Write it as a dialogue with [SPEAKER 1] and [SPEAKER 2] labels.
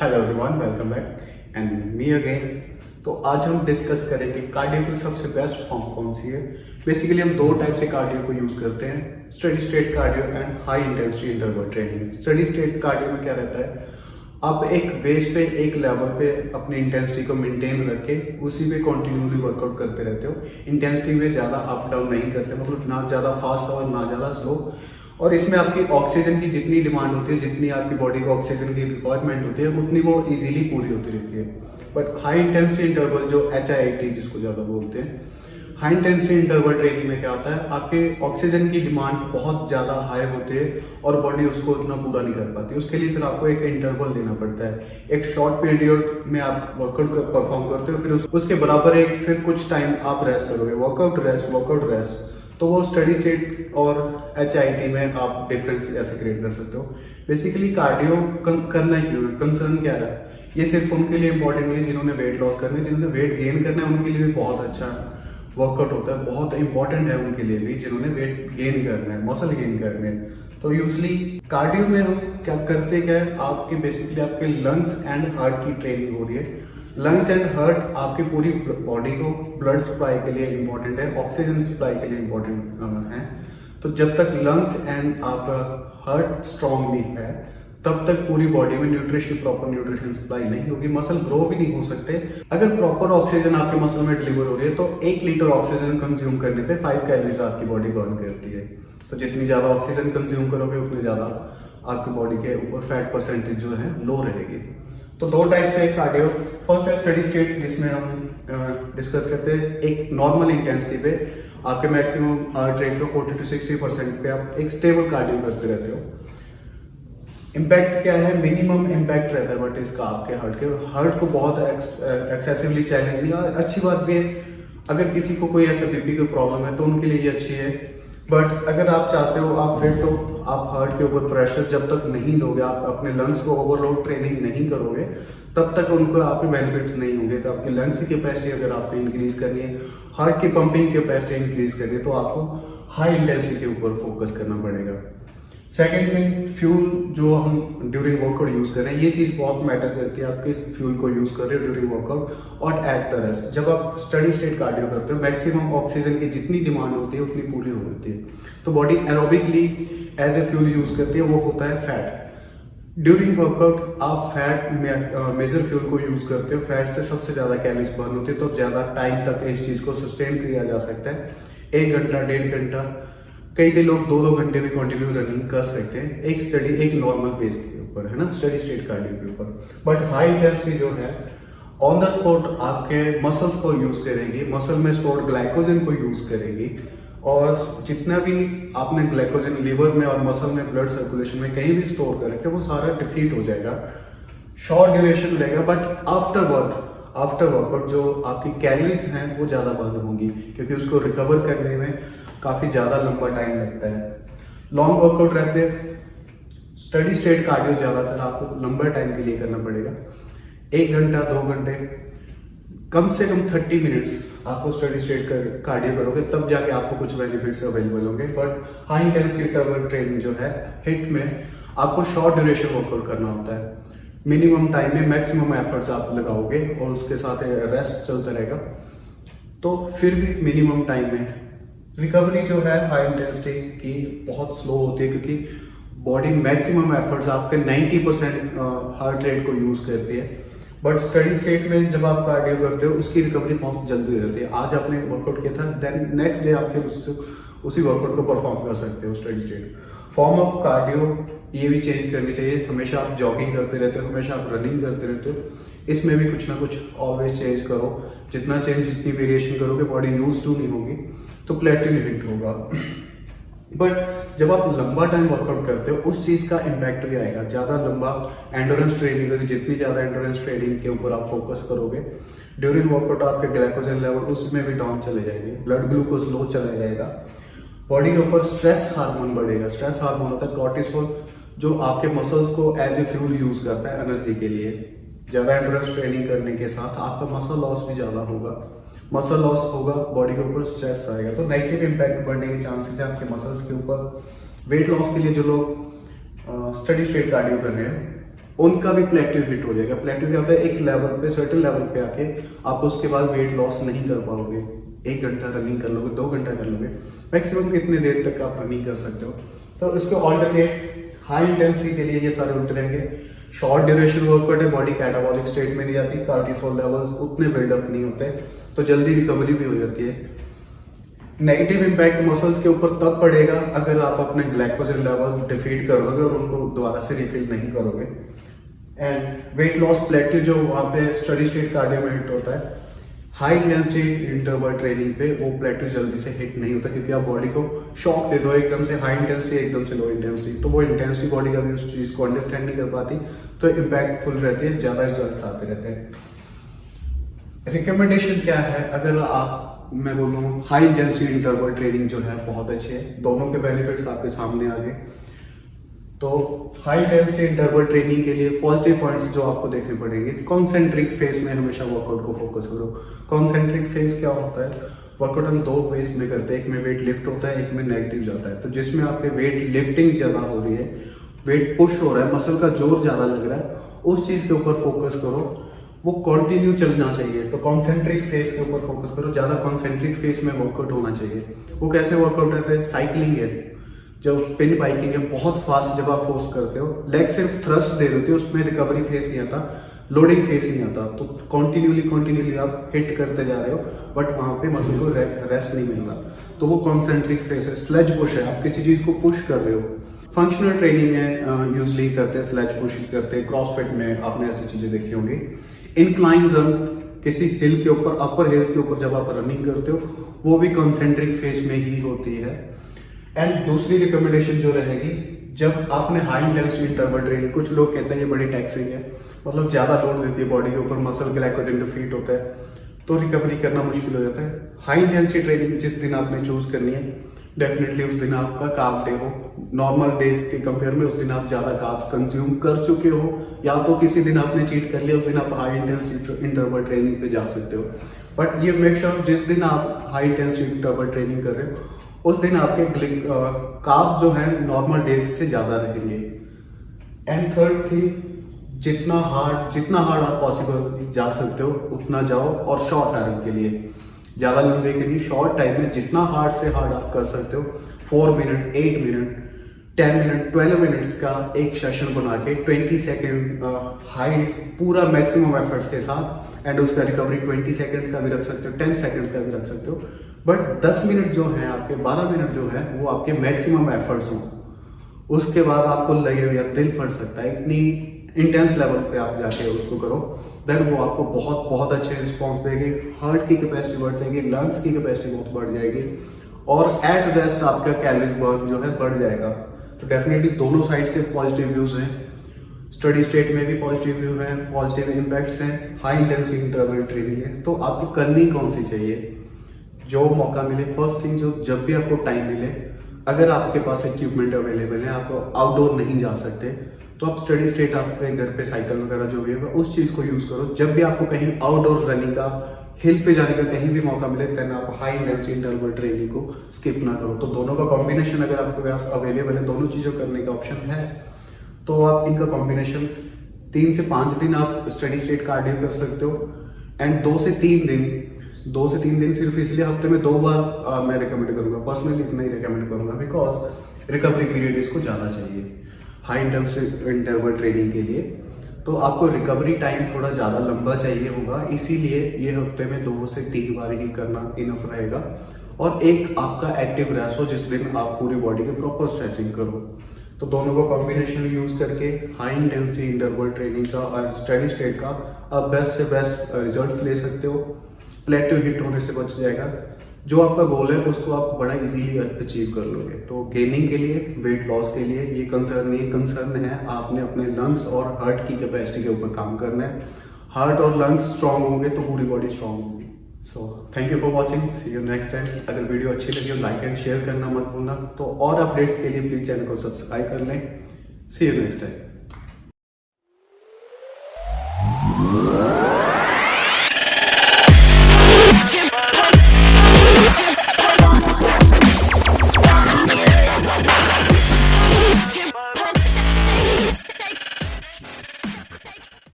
[SPEAKER 1] Hello everyone, welcome back and me again. तो आज हम डिस्कस करेंगे कार्डियो की सबसे बेस्ट फॉर्म कौन सी है। बेसिकली हम दो टाइप से कार्डियो को यूज करते हैं, steady state cardio and high intensity interval training. Steady state cardio में क्या रहता है, आप एक बेस पे एक लेवल पे अपनी इंटेंसिटी को मेंटेन रख के उसी पे कंटिन्यूली वर्कआउट करते रहते हो। इंटेंसिटी में ज़्यादा अप डाउन नहीं करते, मतलब ना ज़्यादा फास्ट और ना ज़्यादा स्लो। और इसमें आपकी ऑक्सीजन की जितनी डिमांड होती है, जितनी आपकी बॉडी को ऑक्सीजन की रिक्वायरमेंट होती है, उतनी वो इजीली पूरी होती रहती है। बट हाई इंटेंसिटी इंटरवल जो HIIT जिसको ज़्यादा बोलते हैं, हाई इंटेंसिटी इंटरवल ट्रेनिंग में क्या होता है, आपके ऑक्सीजन की डिमांड बहुत ज़्यादा हाई होती है और बॉडी उसको उतना पूरा नहीं कर पाती। उसके लिए फिर आपको एक इंटरवल लेना पड़ता है। एक शॉर्ट पीरियड में आप वर्कआउट परफॉर्म करते हो, फिर उसके बराबर एक फिर कुछ टाइम आप रेस्ट करोगे, वर्कआउट रेस्ट। तो वो स्टडी स्टेट और HIIT में आप डिफरेंस ऐसे क्रिएट कर सकते हो। बेसिकली कार्डियो करना क्यों है, कंसर्न क्या है, ये सिर्फ उनके लिए इंपॉर्टेंट नहीं है जिन्होंने वेट लॉस करना है। जिन्होंने वेट गेन करना है उनके लिए भी बहुत अच्छा वर्कआउट होता है, बहुत इंपॉर्टेंट है उनके लिए भी जिन्होंने वेट गेन करना है, मसल गेन करने हैं। तो यूजली कार्डियो में हम क्या करते क्या है, आपके बेसिकली आपके लंग्स एंड हार्ट की ट्रेनिंग हो रही है। लंग्स एंड हार्ट आपकी पूरी बॉडी को ब्लड सप्लाई के लिए इंपॉर्टेंट है, ऑक्सीजन सप्लाई के लिए इंपॉर्टेंट है। तो जब तक लंग्स एंड आपका हार्ट स्ट्रांग नहीं है तब तक पूरी बॉडी में प्रॉपर न्यूट्रिशन सप्लाई नहीं होगी, मसल ग्रो भी नहीं हो सकते। अगर प्रॉपर ऑक्सीजन आपके मसल में डिलीवर हो रही है तो 1 लीटर ऑक्सीजन कंज्यूम करने पे 5 कैलोरीज आपकी बॉडी बर्न करती है। तो जितनी ज्यादा ऑक्सीजन कंज्यूम करोगे उतनी ज्यादा आपकी बॉडी के ऊपर फैट परसेंटेज जो है लो रहेगी। तो दो टाइप से कार्डियो, फर्स्ट है स्टडी स्टेट जिसमें हम डिस्कस करते हैं एक नॉर्मल इंटेंसिटी पे आपके मैक्सिमम हार्ट रेट को 40 to 60% पे आप एक स्टेबल कार्डियो करते रहते हो। इम्पैक्ट क्या है, मिनिमम इम्पैक्ट रहता है बट इसका आपके हार्ट को बहुत एक्सेसिवली चैलेंज नहीं। अच्छी बात भी है, अगर किसी को कोई ऐसा बीपी की प्रॉब्लम है तो उनके लिए ये अच्छी है। बट अगर आप चाहते हो आप फिट हो, आप हार्ट के ऊपर प्रेशर जब तक नहीं दोगे, आप अपने लंग्स को ओवरलोड ट्रेनिंग नहीं करोगे, तब तक उनको आपके बेनिफिट नहीं होंगे। तो आपकी लंग्स की कैपेसिटी अगर आपको इंक्रीज करनी है, हार्ट की पंपिंग कैपेसिटी इंक्रीज करनी है, तो आपको हाई इंटेंसिटी के ऊपर फोकस करना पड़ेगा। सेकेंड थिंग, फ्यूल जो हम ड्यूरिंग वर्कआउट यूज कर रहे हैं, ये चीज बहुत मैटर करती है। आप किस फ्यूल को यूज कर रहे हो ड्यूरिंग वर्कआउट और एट द रेस्ट। जब आप स्टडी स्टेट कार्डियो करते हो, मैक्सिमम ऑक्सीजन की जितनी डिमांड होती है उतनी पूरी हो जाती है, तो body aerobically as a fuel use करती है, वो होता है फैट। ड्यूरिंग वर्कआउट आप फैट मेजर फ्यूल को यूज करते हो, फैट से सबसे ज्यादा कैलोरीज बर्न होती है, तो ज्यादा टाइम तक इस चीज को सस्टेन किया जा सकता है। 1 घंटा 1.5 घंटा, कई लोग 2-2 घंटे भी कंटिन्यू रनिंग कर सकते हैं एक नॉर्मल पेस के ऊपर, है ना, स्टडी स्टेट कार्डियो के ऊपर। बट हाई इंटेंसिटी जो है ऑन द स्पॉट आपके मसल्स को यूज करेगी, मसल में स्टोर्ड ग्लाइकोजन को यूज करेगी, और जितना भी आपने ग्लाइकोजन लीवर में और मसल में ब्लड सर्कुलेशन में कहीं भी स्टोर कर रखे वो सारा डिफीट हो जाएगा। शॉर्ट ड्यूरेशन रहेगा, बट आफ्टर वर्कआउट जो आपकी कैलोरीज हैं वो ज्यादा बर्न होंगी, क्योंकि उसको रिकवर करने में काफी ज्यादा लंबा टाइम लगता है। लॉन्ग वर्कआउट रहते हैं, स्टडी स्टेट कार्डियो ज्यादातर आपको लंबा टाइम के लिए करना पड़ेगा, 1 घंटा 2 घंटे, कम से कम 30 मिनट्स आपको स्टडी स्टेट कार्डियो करोगे तब जाके आपको कुछ बेनिफिट्स अवेलेबल होंगे। But high intensity interval training जो है हिट में आपको शॉर्ट ड्यूरेशन वर्कआउट करना होता है, मिनिमम टाइम में मैक्सिमम एफर्ट्स आप लगाओगे और उसके साथ रेस्ट चलता रहेगा, तो फिर भी मिनिमम टाइम में रिकवरी जो है हाई इंटेंसिटी की बहुत स्लो होती है, क्योंकि बॉडी मैक्सिमम एफर्ट्स आपके 90% हार्ट रेट को यूज करती है। बट स्टडी स्टेट में जब आप कार्डियो करते हो उसकी रिकवरी बहुत जल्दी रहती है। आज आपने वर्कआउट किया था, देन नेक्स्ट डे आप फिर उसी वर्कआउट को परफॉर्म कर सकते हो। Steady state form of cardio ये भी चेंज करनी चाहिए। हमेशा आप जॉगिंग करते रहते हो, हमेशा आप रनिंग करते रहते हो, इसमें भी कुछ ना कुछ ऑलवेज चेंज करो। जितनी वेरिएशन करोगे बॉडी यूज टू नहीं होगी तो प्लेटिन हिट होगा। बट जब आप लंबा टाइम वर्कआउट करते हो उस चीज का इम्पैक्ट भी आएगा। ज्यादा लंबा एंडोरेंस ट्रेनिंग होती है, जितनी ज्यादा एंडोरेंस ट्रेनिंग के ऊपर आप फोकस करोगे ड्यूरिंग वर्कआउट आपके ग्लाइकोजन लेवल उसमें भी डाउन चले जाएंगे, ब्लड ग्लूकोज लो चला जाएगा, बॉडी के ऊपर स्ट्रेस हार्मोन बढ़ेगा। स्ट्रेस हार्मोन होता है कॉर्टिसोल, जो आपके मसल्स को एज ए फ्यूल यूज करता है एनर्जी के लिए। ज्यादा एंडोरेंस ट्रेनिंग करने के साथ आपका मसल लॉस भी ज्यादा होगा, मसल लॉस होगा, बॉडी के ऊपर स्ट्रेस आएगा, तो नेगेटिव इंपैक्ट बढ़ने के चांसेस है आपके मसल्स के ऊपर। वेट लॉस के लिए जो लोग स्टडी स्टेट कार्डियो कर रहे हैं उनका भी प्लेट्यू हिट हो जाएगा। प्लेट्यू क्या होता है, एक लेवल पे, सर्टेन लेवल पे आके आप उसके बाद वेट लॉस नहीं कर पाओगे। 1 घंटा रनिंग कर लोगे, 2 घंटा कर लोगे, मैक्सिमम कितनी देर तक आप रनिंग कर सकते हो। तो इसके ऑल्टरनेट हाई इंटेंसिटी के लिए ये सारे उल्टे रहेंगे। शॉर्ट ड्यूरेशन वर्कआउट है, बॉडी कैटाबॉलिक स्टेट में नहीं जाती, कार्टिसोल लेवल्स उतने बिल्डअप नहीं होते, तो जल्दी रिकवरी भी हो जाती है। नेगेटिव इम्पैक्ट मसल्स के ऊपर तब पड़ेगा अगर आप अपने ग्लाइकोजन लेवल्स डिफीट कर दोगे और उनको दोबारा से रिफिल नहीं करोगे। एंड वेट लॉस प्लेट्यू जो वहाँ पे स्टडी स्टेट कार्डियो में हिट होता है, हाई इंटेंसिटी इंटरवल ट्रेनिंग पे वो प्लेट्यू जल्दी से हिट नहीं होता, क्योंकि आप बॉडी को शॉक दे दो एकदम से हाई इंटेंसिटी एकदम से लो इंटेंसिटी, तो वो इंटेंसिटी बॉडी कभी उस चीज़ को अंडरस्टैंड नहीं कर पाती, तो इम्पैक्टफुल रहती है, ज़्यादा रिजल्ट आते रहते हैं। रिकमेंडेशन क्या है, अगर आप, मैं बोलूँ हाई इंटेंसिटी इंटरवल ट्रेनिंग जो है बहुत अच्छी है, दोनों के बेनिफिट्स आपके सामने आ गए। तो हाई इंटेंसिटी इंटरवल ट्रेनिंग के लिए पॉजिटिव पॉइंट्स जो आपको देखने पड़ेंगे, कॉन्सेंट्रिक फेज में हमेशा वर्कआउट को फोकस करो। कॉन्सेंट्रिक फेज क्या होता है, वर्कआउट हम 2 फेज में करते हैं, एक में वेट लिफ्ट होता है, एक में नेगेटिव जाता है। तो जिसमें आपके वेट लिफ्टिंग ज़्यादा हो रही है, वेट पुश हो रहा है, मसल का जोर ज़्यादा लग रहा है, उस चीज़ के ऊपर फोकस करो, वो कंटिन्यू चलना चाहिए। तो कॉन्सेंट्रिक फेज के ऊपर फोकस करो, ज़्यादा कॉन्सेंट्रिक फेज में वर्कआउट होना चाहिए। वो कैसे वर्कआउट रहता है, साइकिलिंग है, जब स्पिन बाइकिंग है, बहुत फास्ट जब आप फोर्स करते हो, लेग सिर्फ थ्रस्ट दे देते हो, उसमें रिकवरी फेस नहीं आता, लोडिंग फेस नहीं आता, तो कंटिन्यूली आप हिट करते जा रहे हो, बट वहाँ पे मसल को रेस्ट नहीं मिल रहा, तो वो कॉन्सेंट्रिक फेस है। स्लेज पुश है, आप किसी चीज़ को पुश कर रहे हो। फंक्शनल ट्रेनिंग में यूजली करते हैं, स्लेज पुश करते हैं, क्रॉसफिट में आपने ऐसी चीज़ें देखी होंगी। इंक्लाइन रन, किसी हिल के ऊपर, अपर हिल्स के ऊपर जब आप रनिंग करते हो, वो भी कॉन्सेंट्रिक फेस में ही होती है। एंड दूसरी रिकमेंडेशन जो रहेगी, जब आपने हाई इंटेंसिटी इंटरवल ट्रेनिंग, कुछ लोग कहते हैं ये बड़ी टैक्सिंग है, मतलब ज़्यादा लोड रहती है बॉडी के ऊपर, मसल ग्लाइकोजन डिफीट होता है, तो रिकवरी करना मुश्किल हो जाता है। हाई इंटेंसिटी ट्रेनिंग जिस दिन आपने चूज करनी है, डेफिनेटली उस दिन आपका कार्ब डे हो, नॉर्मल डेज के कंपेयर में उस दिन आप ज़्यादा कार्ब्स कंज्यूम कर चुके हो, या तो किसी दिन आपने चीट कर लिया, उस दिन आप हाई इंटेंसिटी इंटरवल ट्रेनिंग पे जा सकते हो। बट ये मेक श्योर जिस दिन आप हाई इंटेंसिटी इंटरवल ट्रेनिंग कर रहे हो, उस दिन आपके कार्ब जो है नॉर्मल डेज से ज़्यादा रहेंगे। एंड थर्ड थिंग, जितना हार्ड आप पॉसिबल जा सकते हो उतना जाओ, और शॉर्ट टाइम के लिए, ज़्यादा लंबे के लिए शॉर्ट टाइम में जितना हार्ड से हार्ड आप कर सकते हो, 4 मिनट, 8 मिनट, 10 मिनट, 12 मिनट्स का एक सेशन बना के 20 सेकेंड हाई पूरा मैक्सिमम एफर्ट्स के साथ, एंड उसका रिकवरी 20 सेकेंड्स का भी रख सकते हो, 10 सेकेंड्स का भी रख सकते हो। बट 10 मिनट जो है आपके, 12 मिनट जो है वो आपके मैक्सिमम एफर्ट्स हों। उसके बाद आपको लगे यार दिल फट सकता है, इतनी इंटेंस लेवल पे आप जाके उसको करो, देन वो आपको बहुत अच्छे रिस्पॉन्स देगी, हार्ट की कैपेसिटी बढ़ जाएगी, लंग्स की कैपेसिटी बहुत बढ़ जाएगी, और एट रेस्ट आपका कैलोरीज बर्न जो है बढ़ जाएगा। तो डेफिनेटली दोनों साइड से पॉजिटिव व्यूज हैं, स्टडी स्टेट में भी पॉजिटिव व्यू हैं, पॉजिटिव इम्पैक्ट्स हैं, हाई इंटेंसिटी इंटरवल ट्रेनिंग है। तो आपको करनी कौन सी चाहिए, जो मौका मिले, फर्स्ट थिंग, जो जब भी आपको टाइम मिले, अगर आपके पास इक्विपमेंट अवेलेबल है, आप आउटडोर नहीं जा सकते, तो आप स्टडी स्टेट आपके घर पे साइकिल वगैरह जो भी होगा उस चीज़ को यूज़ करो। जब भी आपको कहीं आउटडोर रनिंग का, हिल पे जाने का कहीं भी मौका मिले, देन आप हाई इंटेंसिटी इंटरवल ट्रेनिंग को स्किप ना करो। तो दोनों का कॉम्बिनेशन अगर आपके पास अवेलेबल है, दोनों चीज़ों करने का ऑप्शन है, तो आप इनका कॉम्बिनेशन 3 से 5 दिन आप स्टडी स्टेट कार्डियो कर सकते हो, एंड 2 से 3 दिन सिर्फ इसलिए हफ्ते में 2 बार मैं रिकमेंड करूंगा, पर्सनली इतना ही रिकमेंड करूंगा, बिकॉज रिकवरी पीरियड इसको ज़्यादा चाहिए हाई इंटेंसिटी इंटरवल ट्रेनिंग के लिए। तो आपको रिकवरी टाइम थोड़ा ज़्यादा लंबा चाहिए होगा, इसीलिए ये हफ्ते में 2 से 3 बार ही करना इनफ रहेगा। और एक आपका एक्टिव रेस्ट हो जिस दिन आप पूरी बॉडी के प्रॉपर स्ट्रेचिंग करो। तो दोनों को कॉम्बिनेशन यूज करके हाई इंटेंसिटी इंटरवल ट्रेनिंग का और स्टडी स्टेट का आप बेस्ट से बेस्ट रिजल्ट्स ले सकते हो, प्लेट्यू हिट होने से बच जाएगा। जो आपका गोल है उसको आप बड़ा इजीली अचीव कर लोगे। तो गेनिंग के लिए, वेट लॉस के लिए ये कंसर्न नहीं, कंसर्न है आपने अपने लंग्स और हार्ट की कैपेसिटी के ऊपर काम करना है। हार्ट और लंग्स स्ट्रांग होंगे तो पूरी बॉडी स्ट्रांग होगी। So thank you for watching, see you next time. अगर वीडियो अच्छी लगी हो लाइक एंड शेयर करना मत भूलना। तो और अपडेट्स के लिए प्लीज चैनल को सब्सक्राइब कर लें। सी यू नेक्स्ट टाइम।